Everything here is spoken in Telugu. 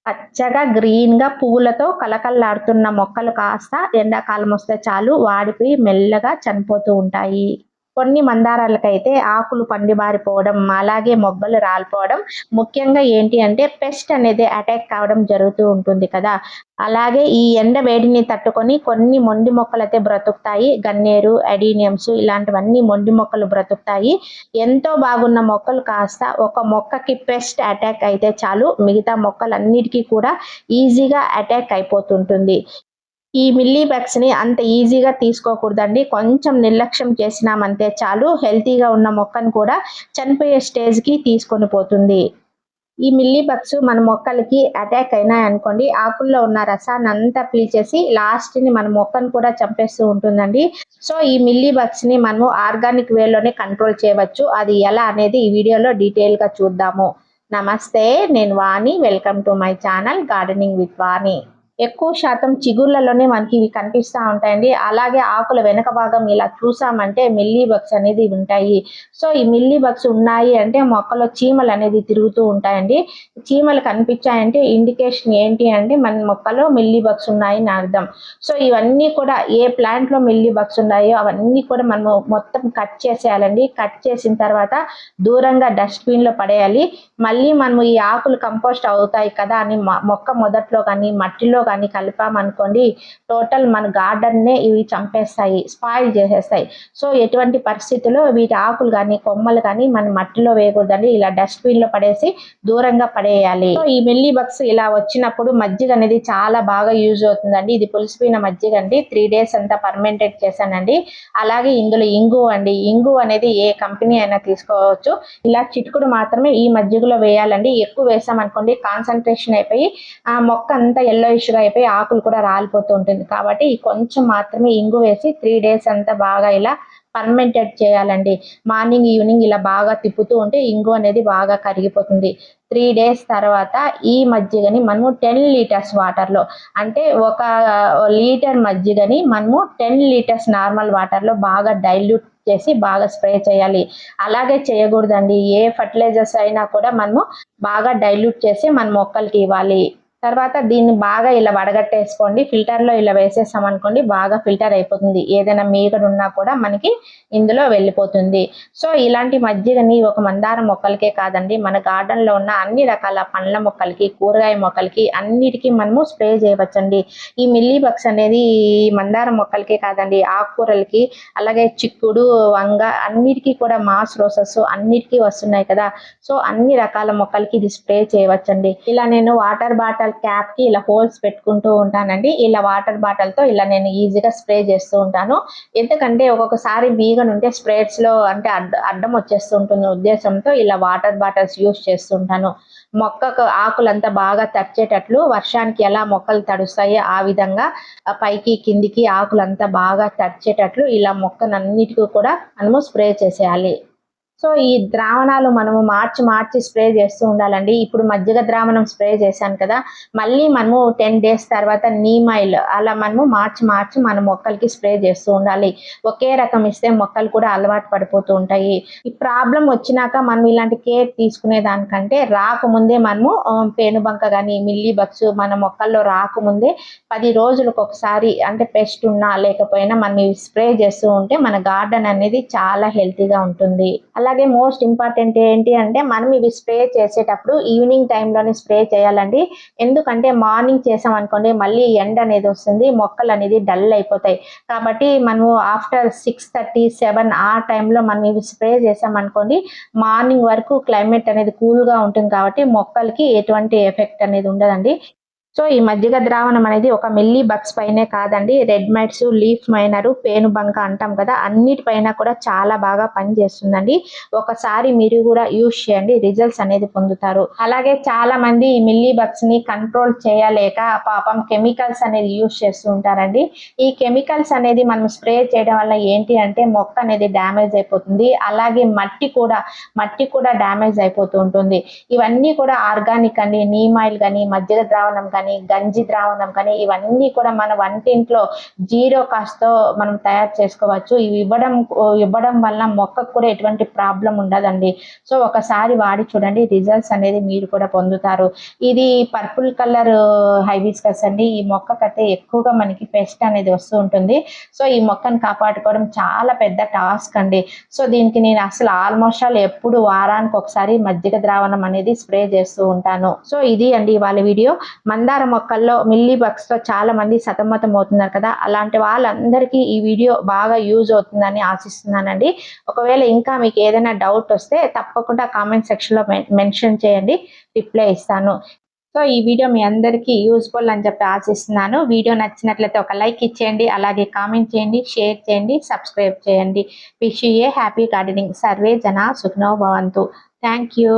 పచ్చగా గ్రీన్‌గా పువ్వులతో కళకళలాడుతున్న మొక్కలు కాస్త ఎండాకాలం వస్తే చాలు వాడిపోయి మెల్లగా చనిపోతూ ఉంటాయి. కొన్ని మందారాలకైతే ఆకులు పండిబారిపోవడం, అలాగే మొగ్గలు రాలిపోవడం, ముఖ్యంగా ఏంటి అంటే పెస్ట్ అనేది అటాక్ కావడం జరుగుతూ ఉంటుంది కదా! అలాగే ఈ ఎండ వేడిని తట్టుకొని కొన్ని మొండి మొక్కలైతే బ్రతుకుతాయి. గన్నేరు, అడీనియమ్స్ ఇలాంటివన్నీ మొండి మొక్కలు బ్రతుకుతాయి. ఎంతో బాగున్న మొక్కలు కాస్త ఒక మొక్కకి పెస్ట్ అటాక్ అయితే చాలు మిగతా మొక్కలన్నిటికీ కూడా ఈజీగా అటాక్ అయిపోతుంటుంది. ఈ మిల్లీ బగ్స్‌ని అంత ఈజీగా తీసుకోకూడదండి. కొంచెం నిర్లక్ష్యం చేసినామంటే చాలు హెల్తీగా ఉన్న మొక్కను కూడా చనిపోయే స్టేజ్‌కి తీసుకొని పోతుంది. ఈ మిల్లీ బగ్స్ మన మొక్కలకి అటాక్ అయినాయనుకోండి, ఆకుల్లో ఉన్న రసాన్నంతా పీల్చేసి లాస్ట్‌ని మన మొక్కను కూడా చంపేస్తూ ఉంటుందండి. సో, ఈ మిల్లీ బగ్స్‌ని మనము ఆర్గానిక్ వేలోనే కంట్రోల్ చేయవచ్చు. అది ఎలా అనేది ఈ వీడియోలో డీటెయిల్‌గా చూద్దాము. నమస్తే. నేను Vani. Welcome to my channel gardening with Vani. ఎక్కువ శాతం చిగుర్లలోనే మనకి ఇవి కనిపిస్తా ఉంటాయండి. అలాగే ఆకుల వెనక భాగం ఇలా చూసామంటే మిల్లీ బగ్స్ అనేది ఉంటాయి. సో, ఈ మిల్లీ బగ్స్ ఉన్నాయి అంటే మొక్కలో చీమలు అనేది తిరుగుతూ ఉంటాయండి. చీమలు కనిపించాయంటే ఇండికేషన్ ఏంటి అంటే మన మొక్కలో మిల్లీ బగ్స్ ఉన్నాయని అర్థం. సో, ఇవన్నీ కూడా ఏ ప్లాంట్‌లో మిల్లీ బగ్స్ ఉన్నాయో అవన్నీ కూడా మనము మొత్తం కట్ చేసేయాలండి. కట్ చేసిన తర్వాత దూరంగా డస్ట్‌బిన్‌లో పడేయాలి. మళ్ళీ మనము ఈ ఆకులు కంపోస్ట్ అవుతాయి కదా అని మొక్క మొదట్లో గానీ, మట్టిలో గానీ కలిపామనుకోండి టోటల్ మన గార్డెన్‌నే ఇవి చంపేస్తాయి. స్పాయిల్ చేసేస్తాయి. సో, ఎటువంటి పరిస్థితిలో వీటి ఆకులు గానీ, కొమ్మలు గానీ మన మట్టిలో వేయకూడదండి. ఇలా డస్ట్‌బిన్‌లో పడేసి దూరంగా పడేయాలి. సో, ఈ మిల్లీ బగ్స్ ఇలా వచ్చినప్పుడు మజ్జిగ అనేది చాలా బాగా యూజ్ అవుతుందండి. ఇది పులిసిపోయిన మజ్జిగ అండి. 3 డేస్ అంతా ఫర్మెంటెడ్ చేశానండి. అలాగే ఇందులో ఇంగువ అండి. ఇంగువ అనేది ఏ కంపెనీ అయినా తీసుకోవచ్చు. ఇలా చిటికెడు మాత్రమే ఈ మజ్జిగలో వేయాలండి. ఎక్కువ వేసామనుకోండి కాన్సంట్రేషన్ అయిపోయి మొక్క అంతా యెల్లోయిష్‌గా అయిపోయి ఆకులు కూడా రాలిపోతూ ఉంటుంది. కాబట్టి కొంచెం మాత్రమే ఇంగువ వేసి 3 డేస్ అంతా బాగా ఇలా ఫర్మెంటెడ్ చేయాలండి. మార్నింగ్, ఈవినింగ్ ఇలా బాగా తిప్పుతూ ఉంటే ఇంగువ అనేది బాగా కరిగిపోతుంది. 3 డేస్ తర్వాత ఈ మజ్జిగని మనము 10 లీటర్స్ వాటర్‌లో అంటే ఒక లీటర్ మజ్జిగని మనము 10 లీటర్స్ నార్మల్ వాటర్‌లో బాగా డైల్యూట్ చేసి బాగా స్ప్రే చేయాలి. అలాగే చేయకూడదండి. ఏ ఫెర్టిలైజర్స్ అయినా కూడా మనము బాగా డైల్యూట్ చేసి మన మొక్కలకి ఇవ్వాలి. తర్వాత దీన్ని బాగా ఇలా వడగట్టేసుకోండి. ఫిల్టర్‌లో ఇలా వేసేసామనుకోండి బాగా ఫిల్టర్ అయిపోతుంది. ఏదైనా మీగడున్నా కూడా మనకి ఇందులో వెళ్ళిపోతుంది. సో, ఇలాంటి మజ్జిగని ఒక మందార మొక్కలకే కాదండి మన గార్డెన్‌లో ఉన్న అన్ని రకాల పండ్ల మొక్కలకి, కూరగాయ మొక్కలకి అన్నిటికి మనము స్ప్రే చేయవచ్చండి. ఈ మిల్లీ బగ్స్ అనేది ఈ మందార మొక్కలకే కాదండి ఆకుకూరలకి, అలాగే చిక్కుడు, వంగ అన్నిటికి కూడా మాస్ రోసెస్ అన్నిటికి వస్తున్నాయి కదా! సో, అన్ని రకాల మొక్కలకి ఇది స్ప్రే చేయవచ్చండి. ఇలా నేను వాటర్ బాటిల్ క్యాప్‌కి ఇలా హోల్స్ పెట్టుకుంటూ ఉంటానండి. ఇలా వాటర్ బాటిల్‌తో ఇలా నేను ఈజీగా స్ప్రే చేస్తూ ఉంటాను. ఎందుకంటే ఒక్కొక్కసారి మీగనుంటే స్ప్రేస్‌లో అంటే అడ్డం వచ్చేస్తూ ఉంటుంది ఉద్దేశంతో ఇలా వాటర్ బాటిల్స్ యూజ్ చేస్తుంటాను. మొక్కకు ఆకులంతా బాగా తడిచేటట్లు వర్షానికి ఎలా మొక్కలు తడుస్తాయో ఆ విధంగా పైకి, కిందికి ఆకులంతా బాగా తడిచేటట్లు ఇలా మొక్కనన్నిటికి కూడా మనము స్ప్రే చేసేయాలి. సో, ఈ ద్రావణాలు మనము మార్చి స్ప్రే చేస్తూ ఉండాలండి. ఇప్పుడు మజ్జిగ ద్రావణం స్ప్రే చేశాను కదా! మళ్ళీ మనము 10 డేస్ తర్వాత నీమ్ ఆయిల్ అలా మనము మార్చి మన మొక్కలకి స్ప్రే చేస్తూ ఉండాలి. ఒకే రకం ఇస్తే మొక్కలు కూడా అలవాటు పడిపోతూ ఉంటాయి. ఈ ప్రాబ్లమ్ వచ్చినాక మనం ఇలాంటి కేర్ తీసుకునే దానికంటే రాకముందే మనము పేనుబంక గాని, మిల్లీ బగ్స్ మన మొక్కల్లో రాకముందే 10 రోజులకొకసారి అంటే పెస్ట్ ఉన్నా లేకపోయినా మనం ఇవి స్ప్రే చేస్తూ ఉంటే మన గార్డెన్ అనేది చాలా హెల్తీగా ఉంటుంది. అలాగే మోస్ట్ ఇంపార్టెంట్ ఏంటి అంటే మనం ఇవి స్ప్రే చేసేటప్పుడు ఈవినింగ్ టైంలోనే స్ప్రే చేయాలండి. ఎందుకంటే మార్నింగ్ చేసామనుకోండి మళ్ళీ ఎండ అనేది వస్తుంది. మొక్కలు అనేది డల్ అయిపోతాయి. కాబట్టి మనము ఆఫ్టర్ 6:30, 7 ఆ టైంలో మనం ఇవి స్ప్రే చేసామనుకోండి మార్నింగ్ వరకు క్లైమేట్ అనేది కూల్‌గా ఉంటుంది కాబట్టి మొక్కలకి ఎటువంటి ఎఫెక్ట్ అనేది ఉండదండి. సో, ఈ మజ్జిగ ద్రావణం అనేది ఒక మిల్లీ బగ్స్ పైనే కాదండి. రెడ్ మైట్స్, లీఫ్ మైనర్, పేనుబంక అంటాం కదా! అన్నిటిపైన కూడా చాలా బాగా పనిచేస్తుందండి. ఒకసారి మీరు కూడా యూజ్ చేయండి. రిజల్ట్స్ అనేది పొందుతారు. అలాగే చాలా మంది ఈ మిల్లీ బగ్స్‌ని కంట్రోల్ చేయలేక పాపం కెమికల్స్ అనేది యూజ్ చేస్తూ ఉంటారండి. ఈ కెమికల్స్ అనేది మనం స్ప్రే చేయడం వల్ల ఏంటి అంటే మొక్క అనేది డ్యామేజ్ అయిపోతుంది. అలాగే మట్టి కూడా డ్యామేజ్ అయిపోతూ ఉంటుంది. ఇవన్నీ కూడా ఆర్గానిక్ అండి. నీమ్ ఆయిల్ గాని, మజ్జిగ ద్రావణం గాని కానీ, గంజి ద్రావణం కానీ ఇవన్నీ కూడా మన వంటింట్లో జీరో కాస్ట్‌తో మనం తయారు చేసుకోవచ్చు. ఇవి ఇవ్వడం వల్ల మొక్కకు కూడా ఎటువంటి ప్రాబ్లమ్ ఉండదండి. సో, ఒకసారి వాడి చూడండి, రిజల్ట్స్ అనేది మీరు కూడా పొందుతారు. ఇది పర్పుల్ కలర్ హైబిస్కస్ అండి. ఈ మొక్కకైతే ఎక్కువగా మనకి పెస్ట్ అనేది వస్తూ ఉంటుంది. సో, ఈ మొక్కను కాపాడుకోవడం చాలా పెద్ద టాస్క్ అండి. సో, దీనికి నేను అసలు ఆల్మోస్ట్ ఆల్ ఎప్పుడు వారానికి ఒకసారి మజ్జిగ ద్రావణం అనేది స్ప్రే చేస్తూ ఉంటాను. సో, ఇది అండి ఇవాళ వీడియో. మందార మొక్కల్లో మిల్లీ బగ్స్‌తో చాలా మంది సతమతం అవుతున్నారు కదా! అలాంటి వాళ్ళందరికీ ఈ వీడియో బాగా యూజ్ అవుతుందని ఆశిస్తున్నానండి. ఒకవేళ ఇంకా మీకు ఏదైనా డౌట్ వస్తే తప్పకుండా కామెంట్ సెక్షన్‌లో మెన్షన్ చేయండి. రిప్లై ఇస్తాను. సో, ఈ వీడియో మీ అందరికీ యూజ్‌ఫుల్ అని చెప్పి ఆశిస్తున్నాను. వీడియో నచ్చినట్లయితే ఒక లైక్ ఇచ్చేయండి. అలాగే కామెంట్ చేయండి, షేర్ చేయండి, సబ్స్క్రైబ్ చేయండి. Wish you A happy gardening. Survey జన సుఖినో భవంతు. Thank you.